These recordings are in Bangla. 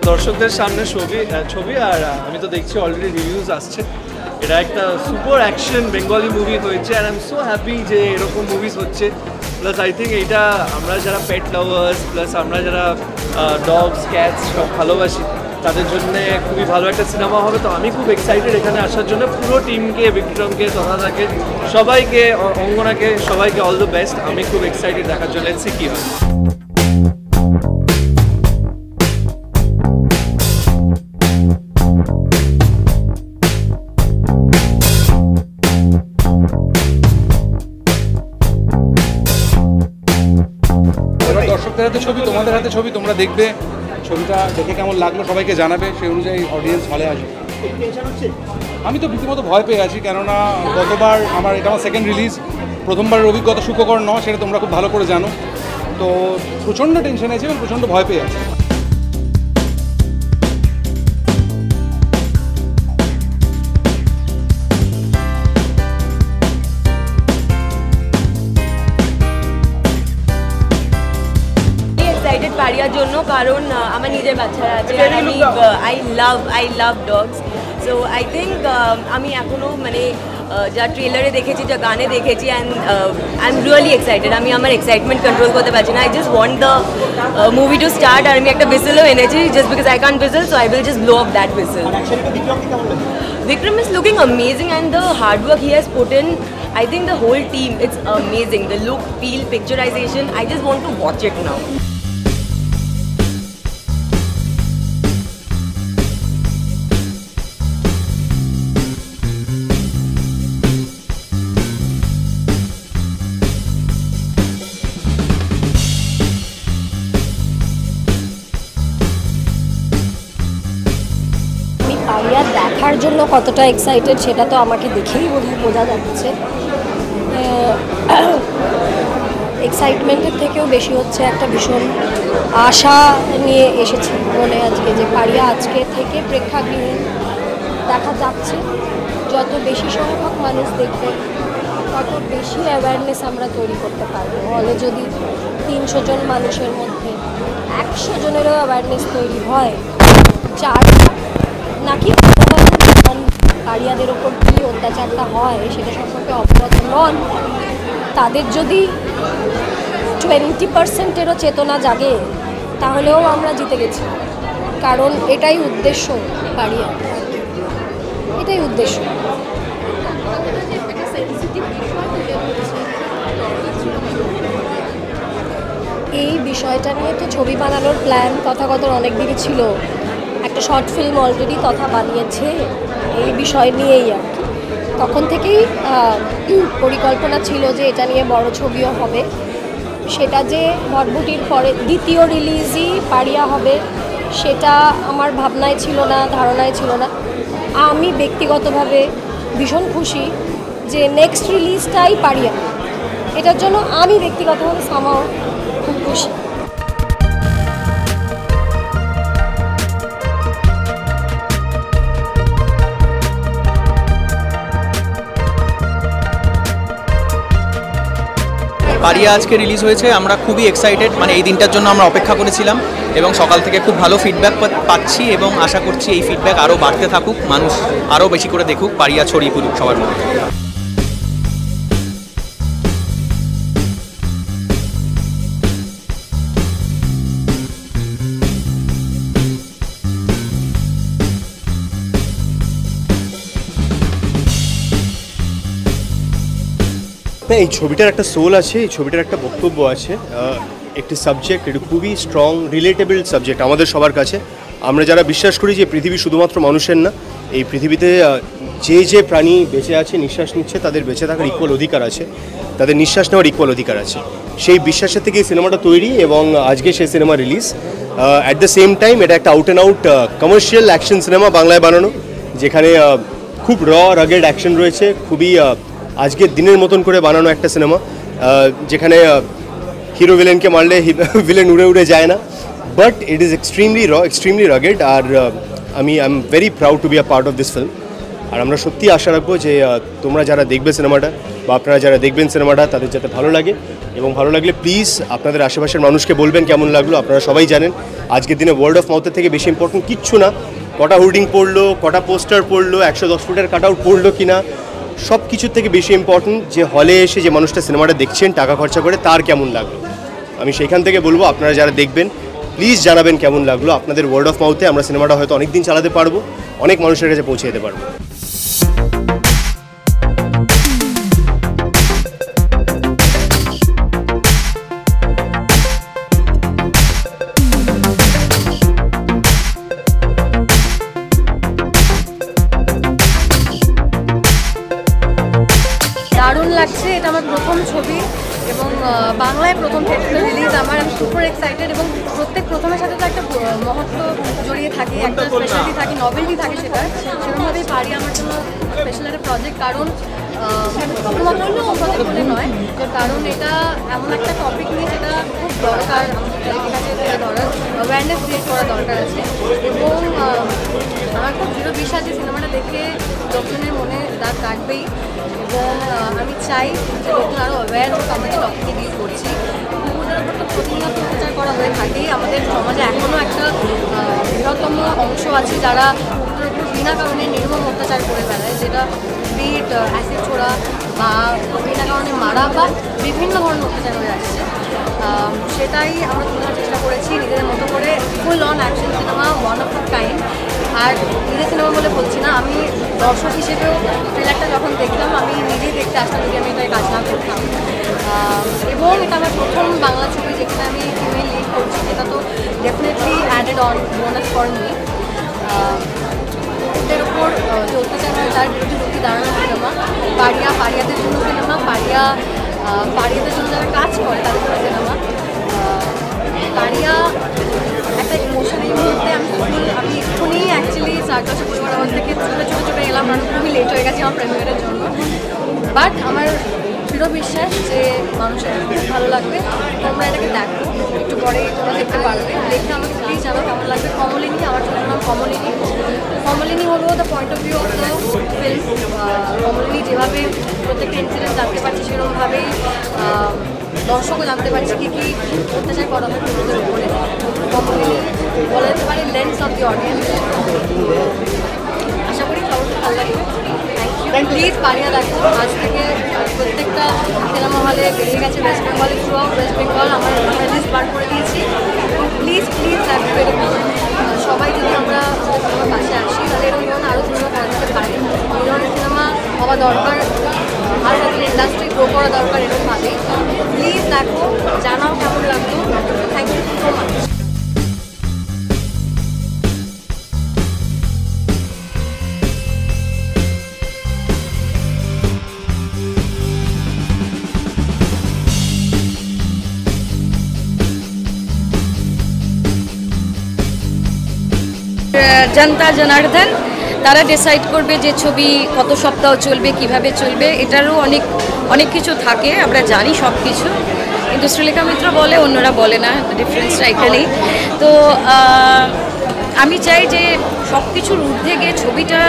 দর্শকদের সামনে ছবি আর আমি তো দেখছি অলরেডি রিভিউজ আসছে। এটা একটা সুপার অ্যাকশন বেঙ্গলি মুভি হয়েছে and I am so happy যে এরকম মুভিজ হচ্ছে। প্লাস আই থিঙ্ক এইটা আমরা যারা পেট লাভার্স প্লাস আমরা যারা ডগস ক্যাটস সব ভালোবাসি তাদের জন্য খুবই ভালো একটা সিনেমা হবে। তো আমি খুব এক্সাইটেড এখানে আসার জন্য। পুরো টিমকে, বিক্রমকে, তথাকে সবাইকে, অঙ্গনাকে সবাইকে অল দ্য বেস্ট। আমি খুব এক্সাইটেড দেখার জন্য। লেটস সি কি হয়। দর্শকদের হাতে ছবি, তোমাদের হাতে ছবি, তোমরা দেখবে ছবিটা দেখে কেমন লাগলো সবাইকে জানাবে, সেই অনুযায়ী অডিয়েন্স হলে আসবে। আমি তো রীতিমতো ভয় পেয়ে আছি, কেননা গতবার এটা আমার সেকেন্ড রিলিজ, প্রথমবারের অভিজ্ঞতা সুখকর নয়, সেটা তোমরা খুব ভালো করে জানো। তো প্রচণ্ড টেনশন আছে এবং প্রচণ্ড ভয় পেয়ে আছি। পারিয়ার জন্য, কারণ আমার নিজের বাচ্চারা আছে, আমি I love dogs. So I think আমি এখনও মানে যা ট্রেলারে দেখেছি, যা গানে দেখেছি, and I am really excited. আমি আমার এক্সাইটমেন্ট কন্ট্রোল করতে পারছি না। I just want the movie to start. আর আমি একটা বিসেলও এনেছি, just because I can't B cell, so I will just blow up that B cell. Vikram is looking amazing, and the hard work he has put in, I think the whole team, it's amazing. The look, feel, picturization, I just want to watch it now. পারিয়া দেখার জন্য কতটা এক্সাইটেড সেটা তো আমাকে দেখেই বোঝা যাচ্ছে। এক্সাইটমেন্টের থেকেও বেশি হচ্ছে একটা ভীষণ আশা নিয়ে এসেছি মনে আজকে, যে পারিয়া আজকে থেকে প্রেক্ষাগৃহে দেখা যাচ্ছে। যত বেশি সংখ্যক মানুষ দেখবে তত বেশি অ্যাওয়ারনেস আমরা তৈরি করতে পারবো। হলে যদি 300 জন মানুষের মধ্যে 100 জনেরও অ্যাওয়ারনেস তৈরি হয়, চার নাকি পারিয়াদের ওপর কী অত্যাচারটা হয় সেটা সম্পর্কে অবগত নন, তাদের যদি 20%-এরও চেতনা জাগে তাহলেও আমরা জিতে গেছি। কারণ এটাই উদ্দেশ্য পারিয়া, এটাই উদ্দেশ্য। এই বিষয়টা নিয়ে তো ছবি বানানোর প্ল্যান তথাগতর অনেক দিনই ছিল। একটা শর্ট ফিল্ম অলরেডি কথা বানিয়েছে এই বিষয় নিয়েই। আর কি তখন থেকেই পরিকল্পনা ছিল যে এটা নিয়ে বড় ছবিও হবে। সেটা যে ভটভটির পরে দ্বিতীয় রিলিজই পারিয়া হবে সেটা আমার ভাবনায় ছিল না, ধারণায় ছিল না। আমি ব্যক্তিগতভাবে ভীষণ খুশি যে নেক্সট রিলিজটাই পারিয়া। এটার জন্য আমি ব্যক্তিগতভাবে সামাও খুব খুশি। পারিয়া আজকে রিলিজ হয়েছে, আমরা খুবই এক্সাইটেড। মানে এই দিনটার জন্য আমরা অপেক্ষা করেছিলাম এবং সকাল থেকে খুব ভালো ফিডব্যাক পাচ্ছি এবং আশা করছি এই ফিডব্যাক আরও বাড়তে থাকুক, মানুষ আরও বেশি করে দেখুক, পারিয়া ছড়িয়ে পড়ুক সবার মধ্যে। এই ছবিটার একটা সোল আছে, এই ছবিটার একটা বক্তব্য আছে, একটি সাবজেক্ট, এটা খুবই স্ট্রং রিলেটেবল সাবজেক্ট আমাদের সবার কাছে। আমরা যারা বিশ্বাস করি যে পৃথিবী শুধুমাত্র মানুষের না, এই পৃথিবীতে যে প্রাণী বেঁচে আছে, নিঃশ্বাস নিচ্ছে, তাদের বেঁচে থাকার ইকুয়াল অধিকার আছে, তাদের নিঃশ্বাস নেওয়ার ইকুয়াল অধিকার আছে। সেই বিশ্বাসের থেকে এই সিনেমাটা তৈরি এবং আজকে সেই cinema release. At the same time এটা একটা out and out commercial action cinema, বাংলায় বানানো, যেখানে খুব রাগেড অ্যাকশন রয়েছে, খুবই আজকের দিনের মতন করে বানানো একটা সিনেমা, যেখানে হিরো ভিলেনকে মারলে ভিলেন উড়ে উড়ে যায় না, but it is extremely extremely rugged. আর I am very proud to be a part of this film. আর আমরা সত্যি আশা রাখবো যে তোমরা যারা দেখবে সিনেমাটা বা আপনারা যারা দেখবেন সিনেমাটা তাদের যাতে ভালো লাগে এবং ভালো লাগলে প্লিজ আপনাদের আশেপাশের মানুষকে বলবেন কেমন লাগলো। আপনারা সবাই জানেন আজকের দিনে ওয়ার্ড অফ মাউথের থেকে বেশি ইম্পর্টেন্ট কিচ্ছু না। কটা হোর্ডিং পড়লো, কটা পোস্টার পড়লো, 110 ফুটের কাট আউট পড়লো কিনা, সব কিছুর থেকে বেশি ইম্পর্টেন্ট যে হলে এসে যে মানুষটা সিনেমাটা দেখছেন টাকা খরচা করে তার কেমন লাগলো। আমি সেইখান থেকে বলবো আপনারা যারা দেখবেন প্লিজ জানাবেন কেমন লাগলো। আপনাদের ওয়ার্ড অফ মাউথে আমরা সিনেমাটা হয়তো অনেক দিন চালাতে পারবো, অনেক মানুষের কাছে পৌঁছে যেতে পারবো। দারুণ লাগছে, এটা আমার প্রথম ছবি এবং বাংলায় প্রথম থিয়েটারে রিলিজ আমার। আমি সুপার এক্সাইটেড এবং প্রত্যেক প্রথমের সাথে তো একটা মহত্ব জড়িয়ে থাকে, একটা স্পেশালিটি থাকে, নভেলটি থাকে, সেরকমভাবেই পারি আমার জন্য স্পেশাল একটা প্রজেক্ট। কারণ শুধুমাত্র প্রজেক্ট বলে নয়, কারণ এটা এমন একটা টপিক নিয়ে যেটা খুব দরকার আমাদের কাছে তুলে ধরার, অ্যাওয়ারনেস ক্রিয়েট করা দরকার আছে। এবং আমার খুব দৃঢ় বিশ্বাস যে সিনেমাটা দেখে লোকজনের মনে দাগ কাটবেই এবং আমি চাই যে লোকজন আরও অ্যাওয়্যার হোক আমরা যে টপিকে ডিল করছি। কুকুরদের উপর তো প্রতিনিয়ত অত্যাচার করা হয়ে থাকেই, আমাদের সমাজে এখনও একটা বৃহত্তম অংশ আছে যারা কুকুরের উপর বিনা কারণে নির্মম অত্যাচার করে বেড়ায়, যেটা বিট অ্যাসিড ছোড়া বা বিনা কারণে মারা বা বিভিন্ন ধরনের অত্যাচার হয়ে আসছে। সেটাই আমরা তোলার চেষ্টা করেছি নিজেদের মতো করে, full on action cinema, one of the kind. আর নিজের সিনেমা বলে বলছি না, আমি দর্শক হিসেবেও ট্রেলারটা যখন দেখলাম আমি নিজেই দেখতে আসতাম যদি আমি এটাই কাজ না করতাম। এবং এটা আমার প্রথম বাংলা ছবি যেখানে আমি ফিমেল লিড করছি, এটা তো definitely added on bonus for me. কুকুরদের উপর যে অত্যাচার হয় তার বিরুদ্ধে রুখে দাঁড়ানো সিনেমা, পাড়িয়াদের জন্য সিনেমা, পাড়িয়াদের জন্য যারা কাজ করে তাদের জন্য সিনেমা। পাড়িয়া একটা ইমোশনাল মুহূর্তে আমি এক্ষুনি অ্যাকচুয়ালি সার্কাসে পরিবার আমার থেকে ছুটে এলাম, কারণ খুবই লেট হয়ে গেছে আমার প্রেমিয়ারের জন্য। বাট আমার দৃঢ় বিশ্বাস যে মানুষের খুব ভালো লাগবে। তোমরা এটাকে দেখো, একটু পরে তোমরা দেখতে পারবে, দেখে আমাকে প্লিজ জানো কেমন লাগবে। কমলিনী, আমার ছোটোর নাম কমলিনী। কমলিনী হলো the point of view of the film. Kamalini যেভাবে প্রত্যেকটা ইনসিডেন্ট জানতে পারছি সেরকমভাবেই দর্শকও জানতে পারছি কী কী অত্যাচার করা হয় পুরুষদের উপরে। কমলিনী বলা যেতে পারে লেন্স অফ দি অডিয়েন্স। আশা করি সবাই ভালো লাগবে। প্লিজ পাড়িয়া দেখো, আজ থেকে প্রত্যেকটা সিনেমা হলে বেরিয়ে গেছে ওয়েস্ট বেঙ্গলে, থ্রু আউট ওয়েস্ট বেঙ্গল আমরা লিস্ট বার করে দিয়েছি। প্লিজ দেখো, এরকম সবাই যদি আমরা সিনেমার পাশে আসি তাহলে এরকম ধরনের আরও সিনেমা করা যেতে পারে। এই ধরনের সিনেমা হওয়া দরকার, আরও তাদের ইন্ডাস্ট্রি গ্রো করা দরকার এরকমভাবেই। প্লিজ দেখো, জানাও কেমন লাগলো। Thank you so much. জনতা জনার্দন তারা ডিসাইড করবে যে ছবি কত সপ্তাহ চলবে, কিভাবে চলবে, এটারও অনেক কিছু থাকে, আমরা জানি সব কিছু, কিন্তু শ্রীলেখা মিত্র বলে, অন্যরা বলে না, ডিফারেন্সটা এখানেই। তো আমি চাই যে সব কিছুর ঊর্ধ্বে গিয়ে ছবিটা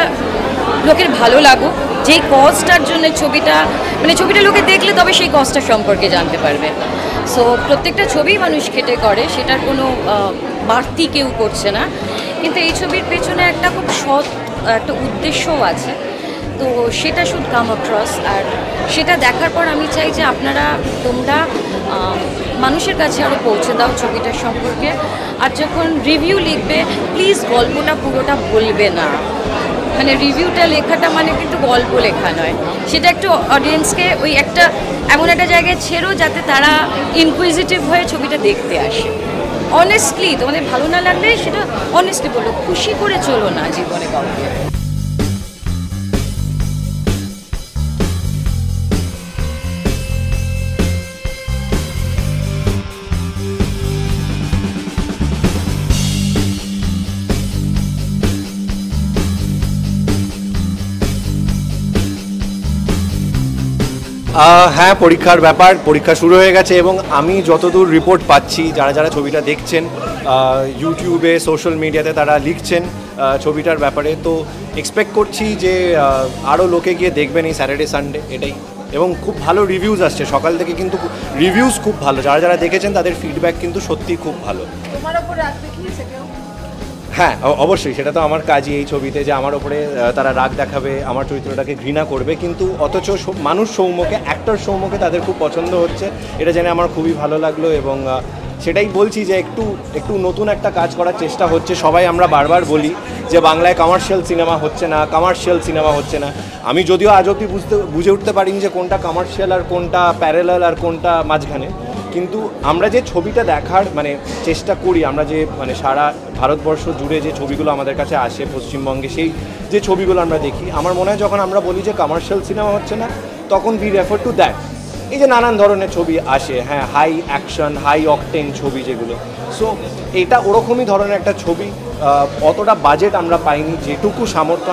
লোকের ভালো লাগুক, যেই কজটার জন্য ছবিটা লোকে দেখলে তবে সেই কজটা সম্পর্কে জানতে পারবে। সো প্রত্যেকটা ছবি মানুষ খেটে করে, সেটার কোনো বাড়তি কেউ করছে না, কিন্তু এই ছবির পেছনে একটা খুব সৎ একটা উদ্দেশ্যও আছে। তো সেটা শুড কাম অ্যাক্রস, আর সেটা দেখার পর আমি চাই যে তোমরা মানুষের কাছে আরও পৌঁছে দাও ছবিটার সম্পর্কে। আর যখন রিভিউ লিখবে প্লিজ গল্পটা পুরোটা বলবে না, মানে রিভিউটা লেখাটা মানে কিন্তু গল্প লেখা নয়, সেটা একটু অডিয়েন্সকে ওই একটা এমন একটা জায়গায় ছেড়ো যাতে তারা ইনকুইজিটিভ হয়ে ছবিটা দেখতে আসে। অনেস্টলি তোমাদের ভালো না লাগলে সেটা অনেস্টলি বলো, খুশি করে চলো না জীবনে কাউকে। হ্যাঁ, পরীক্ষার ব্যাপার, পরীক্ষা শুরু হয়ে গেছে এবং আমি যতদূর রিপোর্ট পাচ্ছি যারা ছবিটা দেখছেন ইউটিউবে, সোশ্যাল মিডিয়াতে তারা লিখছেন ছবিটার ব্যাপারে, তো এক্সপেক্ট করছি যে আরও লোকে গিয়ে দেখবেন এই স্যাটারডে সানডে, এটাই। এবং খুব ভালো রিভিউজ আসছে সকাল থেকে, কিন্তু রিভিউজ খুব ভালো, যারা যারা দেখেছেন তাদের ফিডব্যাক কিন্তু সত্যিই খুব ভালো। হ্যাঁ অবশ্যই, সেটা তো আমার কাজই এই ছবিতে, যে আমার ওপরে তারা রাগ দেখাবে, আমার চরিত্রটাকে ঘৃণা করবে, কিন্তু অথচ মানুষ সৌম্যকে, অ্যাক্টর সৌম্যকে তাদের খুব পছন্দ হচ্ছে, এটা জেনে আমার খুবই ভালো লাগলো। এবং সেটাই বলছি যে একটু নতুন একটা কাজ করার চেষ্টা হচ্ছে। সবাই আমরা বারবার বলি যে বাংলায় কমার্শিয়াল সিনেমা হচ্ছে না। আমি যদিও আজ অবধি বুঝে উঠতে পারিনি যে কোনটা কমার্শিয়াল আর কোনটা প্যারালাল আর কোনটা মাঝখানে, কিন্তু আমরা যে ছবিটা দেখার মানে চেষ্টা করি, আমরা যে মানে সারা ভারতবর্ষ জুড়ে যে ছবিগুলো আমাদের কাছে আসে পশ্চিমবঙ্গে, সেই যে ছবিগুলো আমরা দেখি, আমার মনে হয় যখন আমরা বলি যে কমার্শিয়াল সিনেমা হচ্ছে না, তখন উই রেফার টু দ্যাট। এই যে নানান ধরনের ছবি আসে, হ্যাঁ, হাই অ্যাকশন, হাই অকটেন ছবি যেগুলো, সো এটা ওরকমই ধরনের একটা ছবি। অতটা বাজেট আমরা পাইনি, যেটুকু সামর্থ্য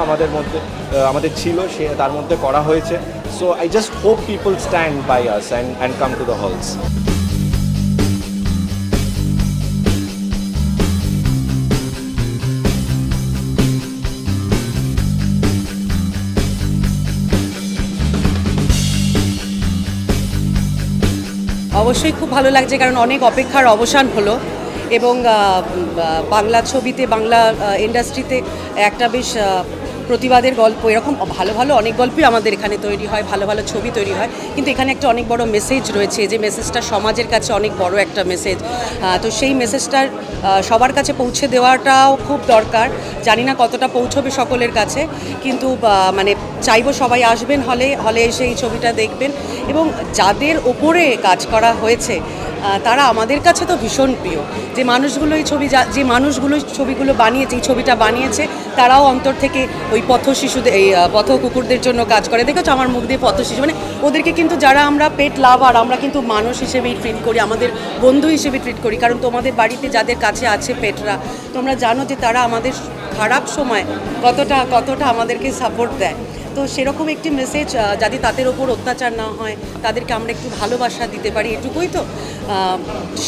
আমাদের ছিল সে তার মধ্যে করা হয়েছে। So I just hope people stand by us and come to the halls. অবশ্যই খুব ভালো লাগছে, কারণ অনেক অপেক্ষার অবসান হলো এবং বাংলা ছবিতে, বাংলা ইন্ডাস্ট্রিতে একটা বেশ প্রতিবাদের গল্প, এরকম ভালো ভালো অনেক গল্পই আমাদের এখানে তৈরি হয়, ভালো ভালো ছবি তৈরি হয়, কিন্তু এখানে একটা অনেক বড় মেসেজ রয়েছে, যে মেসেজটা সমাজের কাছে অনেক বড় একটা মেসেজ। তো সেই মেসেজটার সবার কাছে পৌঁছে দেওয়াটাও খুব দরকার। জানি না কতটা পৌঁছবে সকলের কাছে, কিন্তু মানে চাইবো সবাই আসবেন, হলে এসে এই ছবিটা দেখবেন। এবং যাদের ওপরে কাজ করা হয়েছে তারা আমাদের কাছে তো ভীষণ প্রিয়। যে মানুষগুলো এই ছবিগুলো বানিয়েছে, এই ছবিটা বানিয়েছে, তারাও অন্তর থেকে ওই পথ কুকুরদের জন্য কাজ করে। দেখেছো আমার মুখ দিয়ে পথ শিশু, মানে ওদেরকে কিন্তু যারা আমরা পেট লাভার, আমরা কিন্তু মানুষ হিসেবেই ট্রিট করি, আমাদের বন্ধু হিসেবে ট্রিট করি। কারণ তোমাদের বাড়িতে যাদের কাছে আছে পেটরা, তোমরা জানো যে তারা আমাদের খারাপ সময় কতটা আমাদেরকে সাপোর্ট দেয়। তো সেরকম একটি মেসেজ, যাতে তাদের ওপর অত্যাচার না হয়, তাদেরকে আমরা একটু ভালোবাসা দিতে পারি, এটুকুই তো।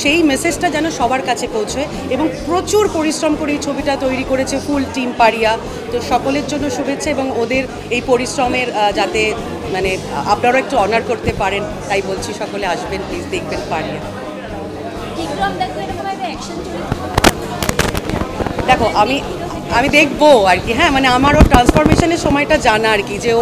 সেই মেসেজটা যেন সবার কাছে পৌঁছয়। এবং প্রচুর পরিশ্রম করে এই ছবিটা তৈরি করেছে ফুল টিম পারিয়া। তো সকলের জন্য শুভেচ্ছা, এবং ওদের এই পরিশ্রমের যাতে মানে আপনারাও একটু অনার করতে পারেন, তাই বলছি সকলে আসবেন, প্লিজ দেখবেন পারিয়া। দেখো আমি দেখবো আর কি, হ্যাঁ, মানে আমারও ট্রান্সফরমেশনের সময়টা জানা আর কি, যে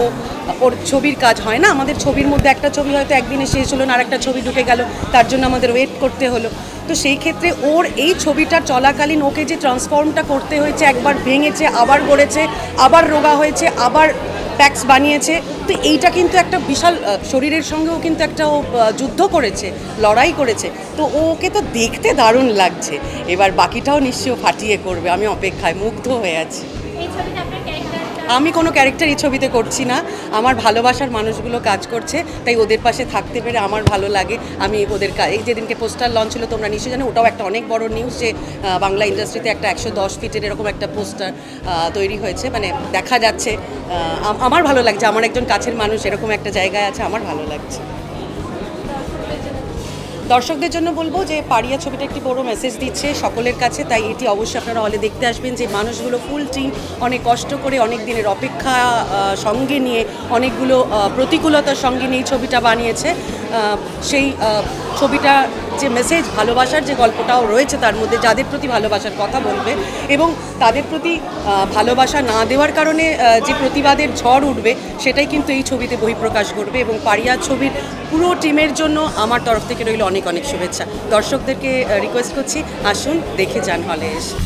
ওর ছবির কাজ হয় না, আমাদের ছবির মধ্যে একটা ছবি হয়তো একদিনে শেষ হলো না, আর একটা ছবি ঢুকে গেল, তার জন্য আমাদের ওয়েট করতে হলো। তো সেই ক্ষেত্রে ওর এই ছবিটা চলাকালীন ওকে যে ট্রান্সফর্মটা করতে হয়েছে, একবার ভেঙেছে, আবার গড়েছে, আবার রোগা হয়েছে, আবার প্যাক্স বানিয়েছে, তো এইটা কিন্তু একটা বিশাল শরীরের সঙ্গেও কিন্তু একটা ও যুদ্ধ করেছে, লড়াই করেছে। তো ওকে তো দেখতে দারুণ লাগছে, এবার বাকিটাও নিশ্চয়ই ফাটিয়ে করবে। আমি অপেক্ষায় মুগ্ধ হয়ে আছি। আমি কোনো ক্যারেক্টার এই ছবিতে করছি না, আমার ভালোবাসার মানুষগুলো কাজ করছে, তাই ওদের পাশে থাকতে পেরে আমার ভালো লাগে। আমি ওদের এই যেদিনকে পোস্টার লঞ্চ হলো, তোমরা নিশ্চয়ই জানো, ওটাও একটা অনেক বড় নিউজ, যে বাংলা ইন্ডাস্ট্রিতে একটা 110 ফিটের এরকম একটা পোস্টার তৈরি হয়েছে, মানে দেখা যাচ্ছে। আমার ভালো লাগছে, আমার একজন কাছের মানুষ এরকম একটা জায়গায় আছে, আমার ভালো লাগছে। দর্শকদের জন্য বলবো যে পারিয়া ছবিটা একটি বড় মেসেজ দিচ্ছে সকলের কাছে, তাই এটি অবশ্যই আপনারা হলে দেখতে আসবেন। যে মানুষগুলো ফুল টিম অনেক কষ্ট করে, অনেক দিনের অপেক্ষা সঙ্গে নিয়ে, অনেকগুলো প্রতিকূলতার সঙ্গে নিয়ে এই ছবিটা বানিয়েছে, সেই ছবিটা যে মেসেজ, ভালোবাসার যে গল্পটাও রয়েছে তার মধ্যে, যাদের প্রতি ভালোবাসার কথা বলবে এবং তাদের প্রতি ভালোবাসা না দেওয়ার কারণে যে প্রতিবাদের ঝড় উঠবে, সেটাই কিন্তু এই ছবিতে বহিঃপ্রকাশ করবে। এবং পারিয়া ছবির পুরো টিমের জন্য আমার তরফ থেকে রইল অনেক অনেক শুভেচ্ছা। দর্শকদেরকে রিকোয়েস্ট করছি, আসুন, দেখে যান হলে এসে।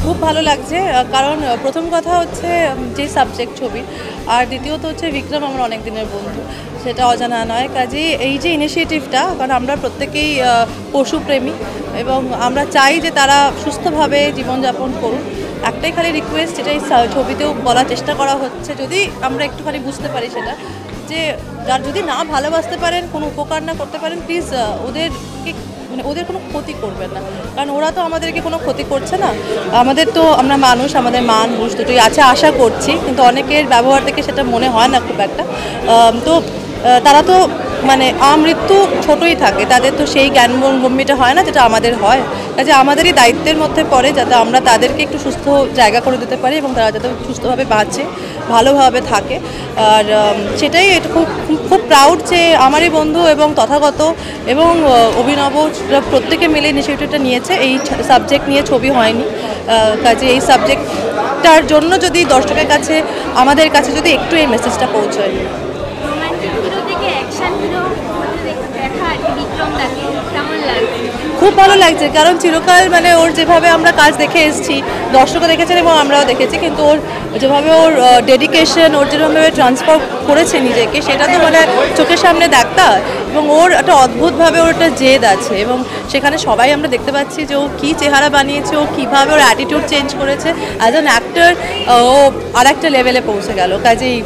খুব ভালো লাগছে, কারণ প্রথম কথা হচ্ছে যে সাবজেক্ট ছবির, আর দ্বিতীয়ত হচ্ছে বিক্রম আমার অনেক দিনের বন্ধু, সেটা অজানা নয়। কাজেই এই যে ইনিশিয়েটিভটা, কারণ আমরা প্রত্যেকেই পশুপ্রেমী এবং আমরা চাই যে তারা সুস্থভাবে জীবনযাপন করুন। একটাই খালি রিকোয়েস্ট, এটাই ছবিতেও বলার চেষ্টা করা হচ্ছে, যদি আমরা একটুখানি বুঝতে পারি সেটা, যে যার যদি না ভালোবাসতে পারেন, কোনো উপকার না করতে পারেন, প্লিজ ওদেরকে মানে ওদের কোনো ক্ষতি করবেন না, কারণ ওরা তো আমাদেরকে কোনো ক্ষতি করছে না। আমাদের তো আমরা মানুষ, আমাদের মান বুঝ দুটোই আছে আশা করছি, কিন্তু অনেকের ব্যবহার থেকে সেটা মনে হয় না খুব একটা। তো তারা তো মানে আমৃত্যু ছোটই থাকে, তাদের তো সেই জ্ঞান গম্যটা হয় না যেটা আমাদের হয়। কাজে আমাদেরই দায়িত্বের মধ্যে পড়ে যাতে আমরা তাদেরকে একটু সুস্থ জায়গা করে দিতে পারি এবং তারা যাতে সুস্থভাবে বাঁচে, ভালোভাবে থাকে। আর সেটাই এটা খুব খুব প্রাউড যে আমারই বন্ধু এবং তথাগত এবং অভিনব প্রত্যেকে মিলে ইনিশিয়েটিভটা নিয়েছে। এই সাবজেক্ট নিয়ে ছবি হয়নি, কাজে এই সাবজেক্টটার জন্য যদি দর্শকের কাছে আমাদের কাছে যদি একটু এই মেসেজটা পৌঁছায়। খুব ভালো লাগছে, কারণ চিরকাল মানে ওর যেভাবে আমরা কাজ দেখে এসেছি, দর্শকও দেখেছেন এবং আমরাও দেখেছি, কিন্তু ওর যেভাবে ওর ডেডিকেশন, ওর যেভাবে ট্রান্সফার করেছে নিজেকে, সেটা তো মানে চোখের সামনে দেখতে হয়। এবং ওর একটা অদ্ভুতভাবে ওর একটা জেদ আছে এবং সেখানে সবাই আমরা দেখতে পাচ্ছি যে ও কী চেহারা বানিয়েছে, ও কীভাবে ওর অ্যাটিটিউড চেঞ্জ করেছে। অ্যাজ অ্যান অ্যাক্টর ও আর একটা লেভেলে পৌঁছে গেল। কাজেই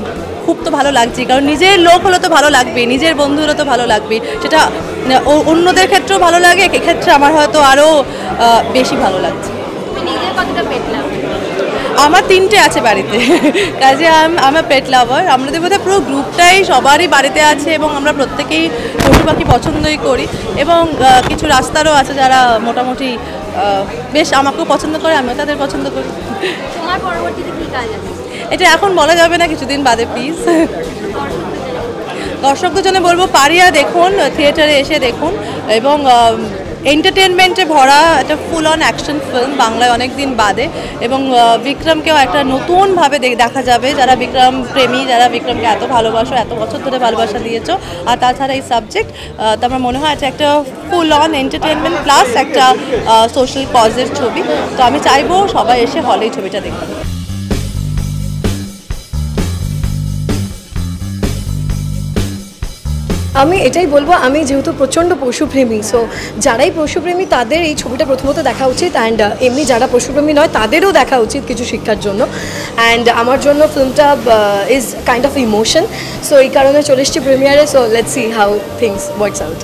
খুব তো ভালো লাগছে, কারণ নিজের লোক হলে তো ভালো লাগবে, নিজের বন্ধু হলে তো ভালো লাগবে, সেটা অন্যদের ক্ষেত্রেও ভালো লাগে, এক্ষেত্রে আমার হয়তো আরও বেশি ভালো লাগছে। আমার 3টে আছে বাড়িতে, কাজে আমার পেট লাভার। আমাদের বোধহয় পুরো গ্রুপটাই সবারই বাড়িতে আছে এবং আমরা প্রত্যেকেই পশু পাখি পছন্দই করি এবং কিছু রাস্তারও আছে যারা মোটামুটি বেশ আমাকেও পছন্দ করে, আমিও তাদের পছন্দ করি। তোমার পরবর্তীতে কী কাজ আছে? এটা এখন বলা যাবে না, কিছুদিন বাদে প্লিজ। দর্শকদের জন্য বলবো পারিয়া দেখুন, থিয়েটারে এসে দেখুন এবং এন্টারটেনমেন্টে ভরা একটা ফুল অন অ্যাকশন ফিল্ম, বাংলায় অনেক দিন বাদে। এবং বিক্রমকেও একটা নতুনভাবে দেখা যাবে, যারা বিক্রম প্রেমী, যারা বিক্রমকে এত ভালোবাসো, এত বছর ধরে ভালোবাসা দিয়েছো। আর তাছাড়া এই সাবজেক্ট তো আমার মনে হয় এটা একটা ফুল অন এন্টারটেনমেন্ট প্লাস একটা সোশ্যাল কজের ছবি। তো আমি চাইবো সবাই এসে হলে এই ছবিটা দেখবে। আমি এটাই বলবো, আমি যেহেতু প্রচণ্ড পশুপ্রেমী, সো যারাই পশুপ্রেমী তাদের এই ছবিটা প্রথমত দেখা উচিত, অ্যান্ড এমনি যারা পশুপ্রেমী নয় তাদেরও দেখা উচিত কিছু শিক্ষার জন্য। অ্যান্ড আমার জন্য ফিল্মটা is kind of emotion, so এই কারণে চলে এসেছি প্রিমিয়ারে। So let's see how things works out.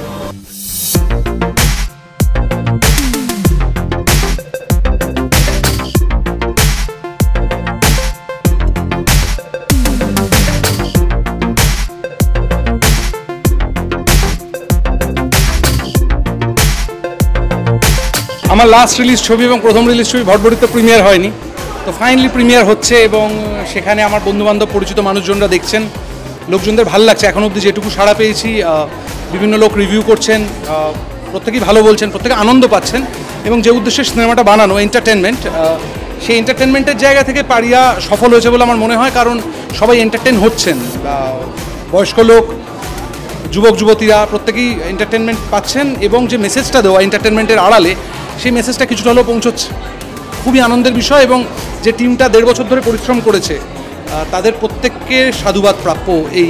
আমার লাস্ট রিলিজ ছবি এবং প্রথম রিলিজ ছবি ভটভটিতে প্রিমিয়ার হয়নি, তো ফাইনালি প্রিমিয়ার হচ্ছে এবং সেখানে আমার বন্ধুবান্ধব পরিচিত মানুষজনরা দেখছেন, লোকজনদের ভালো লাগছে। এখন অবধি যেটুকু সাড়া পেয়েছি, বিভিন্ন লোক রিভিউ করছেন, প্রত্যেকেই ভালো বলছেন, প্রত্যেকে আনন্দ পাচ্ছেন এবং যে উদ্দেশ্যে সিনেমাটা বানানো এন্টারটেনমেন্ট, সেই এন্টারটেনমেন্টের জায়গা থেকে পারিয়া সফল হয়েছে বলে আমার মনে হয়, কারণ সবাই এন্টারটেন হচ্ছেন, বয়স্ক লোক, যুবক যুবতীরা প্রত্যেকেই এন্টারটেনমেন্ট পাচ্ছেন এবং যে মেসেজটা দেওয়া এন্টারটেনমেন্টের আড়ালে, সেই মেসেজটা কিছুটা হলেও পৌঁছচ্ছে। খুবই আনন্দের বিষয় এবং যে টিমটা 1.5 বছর ধরে পরিশ্রম করেছে তাদের প্রত্যেককে সাধুবাদ প্রাপ্য এই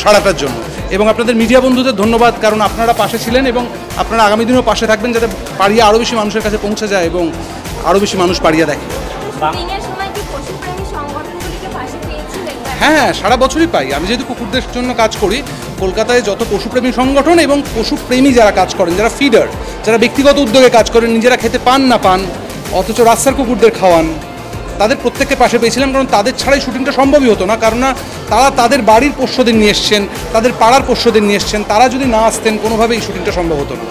সাড়াটার জন্য। এবং আপনাদের মিডিয়া বন্ধুদের ধন্যবাদ, কারণ আপনারা পাশে ছিলেন এবং আপনারা আগামী দিনেও পাশে থাকবেন, যাতে পারিয়া আরও বেশি মানুষের কাছে পৌঁছে যায় এবং আরও বেশি মানুষ পারিয়া দেখে। হ্যাঁ, সারা বছরই পাই। আমি যেহেতু কুকুরদের জন্য কাজ করি, কলকাতায় যত পশুপ্রেমী সংগঠন এবং পশুপ্রেমী যারা কাজ করেন, যারা ফিডার, যারা ব্যক্তিগত উদ্যোগে কাজ করেন, নিজেরা খেতে পান না পান অথচ রাস্তার কুকুরদের খাওয়ান, তাদের প্রত্যেককে পাশে পেয়েছিলাম, কারণ তাদের ছাড়াই শুটিংটা সম্ভবই হতো না। কারণ তারা তাদের বাড়ির পোষ্যদের নিয়ে এসছেন, তাদের পাড়ার পোষ্যদের নিয়ে এসছেন, তারা যদি না আসতেন কোনোভাবেই এই শুটিংটা সম্ভব হতো না।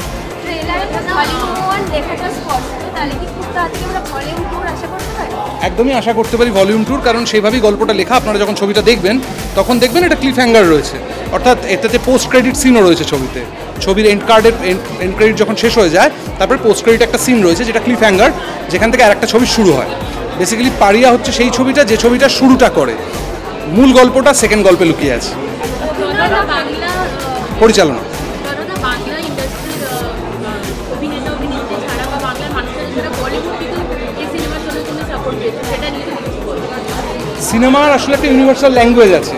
একদমই আশা করতে পারি ভলিউম 2, কারণ সেইভাবেই গল্পটা লেখা। আপনারা যখন ছবিটা দেখবেন তখন দেখবেন এটা ক্লিফ হ্যাঙ্গার রয়েছে, অর্থাৎ এটাতে পোস্ট ক্রেডিট সিনও রয়েছে ছবিতে। ছবির এন্ড ক্রেডিট যখন শেষ হয়ে যায় তারপরে পোস্ট ক্রেডিট একটা সিন রয়েছে যেটা ক্লিফ হ্যাঙ্গার, যেখান থেকে আরেকটা ছবি শুরু হয়। বেসিক্যালি পারিয়া হচ্ছে সেই ছবিটা যে ছবিটা শুরুটা করে, মূল গল্পটা সেকেন্ড গল্পে লুকিয়ে আছে। পরিচালনা সিনেমার আসলে একটা ইউনিভার্সাল ল্যাঙ্গুয়েজ আছে।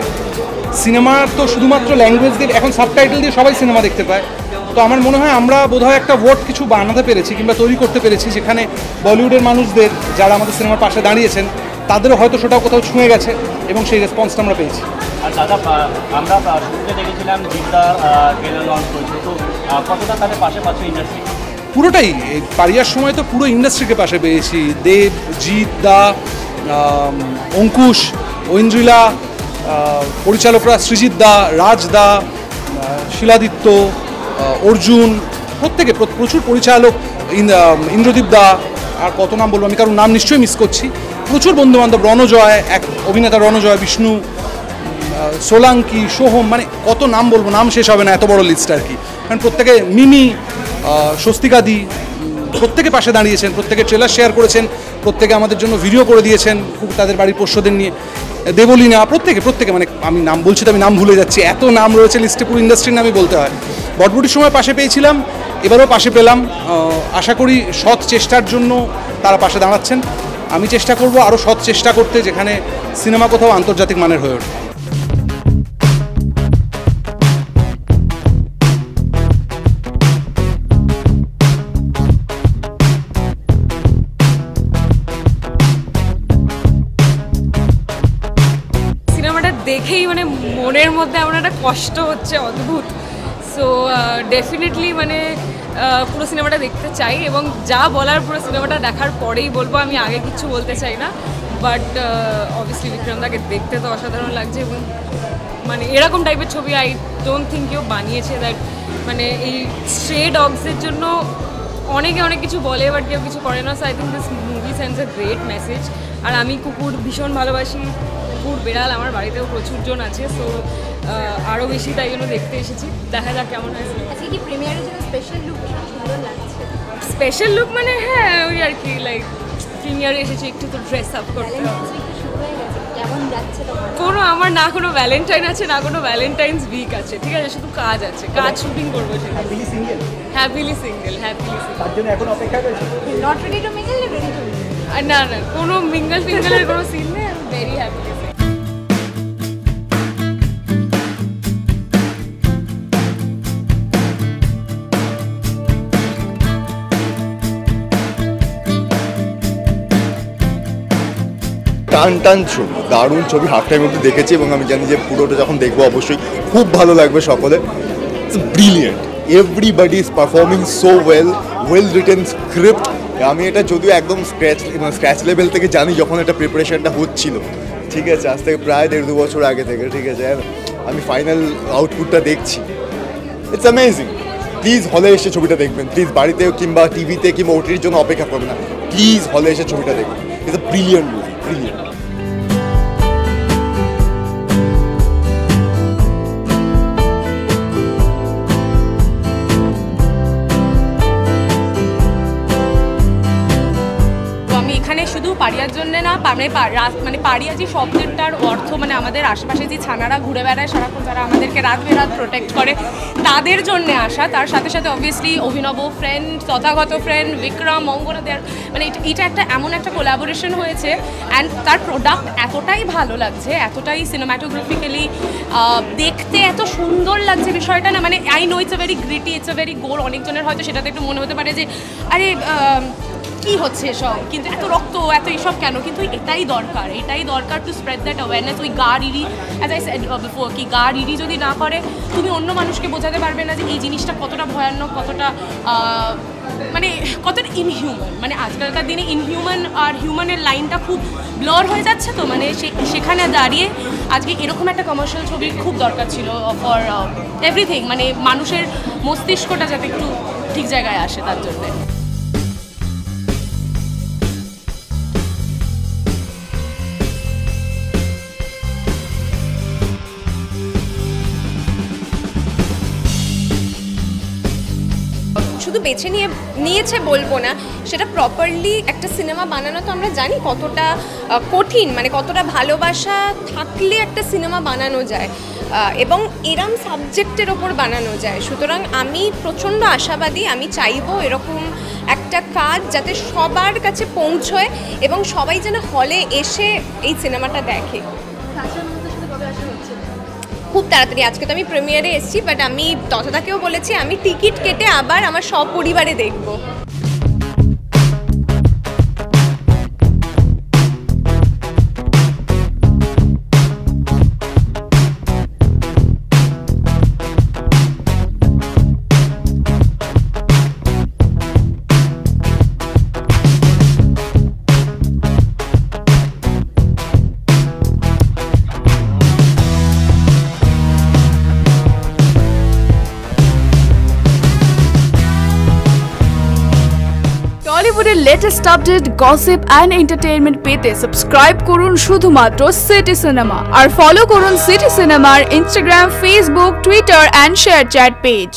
সিনেমার তো শুধুমাত্র ল্যাঙ্গুয়েজ দিয়ে, এখন সাবটাইটেল দিয়ে সবাই সিনেমা দেখতে পায়। তো আমার মনে হয় আমরা বোধহয় একটা ওয়ার্ড কিছু বানাতে পেরেছি কিংবা তৈরি করতে পেরেছি, যেখানে বলিউডের মানুষদের যারা আমাদের সিনেমার পাশে দাঁড়িয়েছেন তাদেরও হয়তো সেটাও কোথাও ছুঁয়ে গেছে এবং সেই রেসপন্সটা আমরা পেয়েছি। আর দাদা আমরা শুরুতে দেখেছিলাম জিদ্দা ট্রেলার লঞ্চ করেছিল, তো কতটা তাদের পাশে পাচ্ছে ইন্ডাস্ট্রি? পুরোটাই পারিয়ার সময় তো পুরো ইন্ডাস্ট্রিকে পাশে পেয়েছি। দেব, জিৎ দা, অঙ্কুশ, ঐন্দ্রিলা, পরিচালকরা সৃজিত দা, রাজ দা, শিলাদিত্য, অর্জুন, প্রত্যেকে প্রচুর পরিচালক, ইন্দ্রদীপ দা, আর কত নাম বলবো আমি, কারণ নাম নিশ্চয়ই মিস করছি। প্রচুর বন্ধুবান্ধব, রণজয়, এক অভিনেতা রণজয়, বিষ্ণু, সোলাঙ্কি, সোহম, মানে কত নাম বলবো, নাম শেষ হবে না, এত বড় লিস্ট আর কি। কারণ প্রত্যেকে, মিমি, স্বস্তিকাদি, প্রত্যেকে পাশে দাঁড়িয়েছেন, প্রত্যেকে ট্রেলার শেয়ার করেছেন, প্রত্যেকে আমাদের জন্য ভিডিও করে দিয়েছেন তাদের বাড়ির পোষ্যদের নিয়ে। দেবলীনা, প্রত্যেকে মানে আমি নাম বলছি তো আমি নাম ভুলে যাচ্ছি, এত নাম রয়েছে লিস্টে, পুরো ইন্ডাস্ট্রির নামই বলতে হয়। বটবটির সময় পাশে পেয়েছিলাম, এবারেও পাশে পেলাম। আশা করি সৎ চেষ্টার জন্য তারা পাশে দাঁড়াচ্ছেন। আমি চেষ্টা করব আরও সৎ চেষ্টা করতে, যেখানে সিনেমা কোথাও আন্তর্জাতিক মানের হয়ে ওঠে। দেখেই মানে মনের মধ্যে আমার একটা কষ্ট হচ্ছে অদ্ভুত। সো ডেফিনেটলি মানে পুরো সিনেমাটা দেখতে চাই, এবং যা বলার পুরো সিনেমাটা দেখার পরেই বলবো, আমি আগে কিছু বলতে চাই না। বাট অবভিয়াসলি বিক্রমদাকে দেখতে তো অসাধারণ লাগছে, এবং মানে এরকম টাইপের ছবি আই ডোন্ট থিঙ্ক কেউ বানিয়েছে। দ্যাট মানে এই স্ট্রে ডগসের জন্য অনেকে অনেক কিছু বলে, বাট কেউ কিছু করে না। So I think this movie sends a great message. আর আমি কুকুর ভীষণ ভালোবাসি, কুকুর বেড়াল আমার বাড়িতেও প্রচুর জন আছে। সো আরও বেশি তাই জন্য দেখতে এসেছি, দেখা যাক কেমন হয়। আজকে কি প্রিমিয়ারের জন্য স্পেশাল লুক সুন্দর লাগছে? স্পেশাল লুক মানে হ্যাঁ ওই আর কি, লাইক প্রিমিয়ারে এসেছি, একটু তো ড্রেস আপ করতে হবে। কেমন যাচ্ছে তোমার? কোনো আমার না কোনো ভ্যালেন্টাইন আছে, না কোনো ভ্যালেন্টাইন্স উইক আছে, ঠিক আছে, শুধু কাজ আছে, কাজ শুটিং করবো। Happily single? Happily single, happily single. তার জন্য এখন অপেক্ষা করছি। Not ready to mingle, ready to mingle? না না, কোনো মিঙ্গল ফিঙ্গলের কোনো সিন নেই। I am very happy. টান টান ছবি, দারুণ ছবি, হাফ টাইম অব্দি দেখেছি এবং আমি জানি যে পুরোটা যখন দেখবো অবশ্যই খুব ভালো লাগবে সকলে। It's brilliant, everybody is performing so well, well written script. আমি এটা যদিও একদম স্ক্র্যাচ লেভেল থেকে জানি যখন এটা প্রিপারেশনটা হচ্ছিল, ঠিক আছে, আজ থেকে প্রায় 1.5-2 বছর আগে থেকে, ঠিক আছে, আমি ফাইনাল আউটপুটটা দেখছি। It's amazing. প্লিজ হলে এসে ছবিটা দেখবেন, প্লিজ বাড়িতে কিংবা টিভিতে কিংবা ওটির জন্য অপেক্ষা করবেন না, প্লিজ হলে এসে ছবিটা দেখবেন। It's a brilliant movie, brilliant. শুধু পাড়িয়ার জন্য না, মানে পাড়িয়া যে শব্দটার অর্থ মানে আমাদের আশেপাশে যে ছানারা ঘুরে বেড়ায় সারাক্ষণ, যারা আমাদেরকে রাত বেরাত প্রোটেক্ট করে, তাদের জন্য আসা। তার সাথে সাথে অবভিয়াসলি অভিনব ফ্রেন্ড, তথাগত ফ্রেন্ড, বিক্রম, মঙ্গলা, মানে এটা একটা এমন একটা কোলাবোরেশন হয়েছে। অ্যান্ড তার প্রোডাক্ট এতটাই ভালো লাগছে, এতটাই সিনেমাটোগ্রাফিক্যালি দেখতে এত সুন্দর লাগছে বিষয়টা না। মানে I know it's a very gritty, it's a very গোর। অনেকজনের হয়তো সেটাতে একটু মনে হতে পারে যে আরে কি হচ্ছে এসব, কিন্তু এত রক্ত, এত এসব কেন? কিন্তু এটাই দরকার টু স্প্রেড দ্যাট অ্যাওয়ারনেস। ওই গা রিরি, অ্যাজ আই সেড বিফোর, কি গা রিরি যদি না করে তুমি অন্য মানুষকে বোঝাতে পারবে না যে এই জিনিসটা কতটা ভয়ানক, কতটা মানে কতটা ইনহিউম্যান। মানে আজকালকার দিনে ইনহিউম্যান আর হিউম্যানের লাইনটা খুব ব্লর হয়ে যাচ্ছে। তো মানে সেখানে দাঁড়িয়ে আজকে এরকম একটা কমার্শিয়াল ছবির খুব দরকার ছিল ফর এভরিথিং, মানে মানুষের মস্তিষ্কটা যাতে একটু ঠিক জায়গায় আসে তার জন্যে। শুধু বেছে নিয়েছে বলবো না, সেটা প্রপারলি একটা সিনেমা বানানো তো আমরা জানি কতটা কঠিন, মানে কতটা ভালোবাসা থাকলে একটা সিনেমা বানানো যায় এবং এরম সাবজেক্টের ওপর বানানো যায়। সুতরাং আমি প্রচণ্ড আশাবাদী, আমি চাইবো এরকম একটা কাজ যাতে সবার কাছে পৌঁছয় এবং সবাই যেন হলে এসে এই সিনেমাটা দেখে। খুব তাড়াতাড়ি, আজকে তো আমি প্রিমিয়ারে এসেছি, বাট আমি তথাদাকেও বলেছি আমি টিকিট কেটে আবার আমার সপরিবারে দেখবো। বলিউডের latest update, gossip and entertainment পেতে সাবস্ক্রাইব করুন শুধুমাত্র সিটি সিনেমা আর ফলো করুন সিটি সিনেমার Instagram, Facebook, Twitter and share chat page.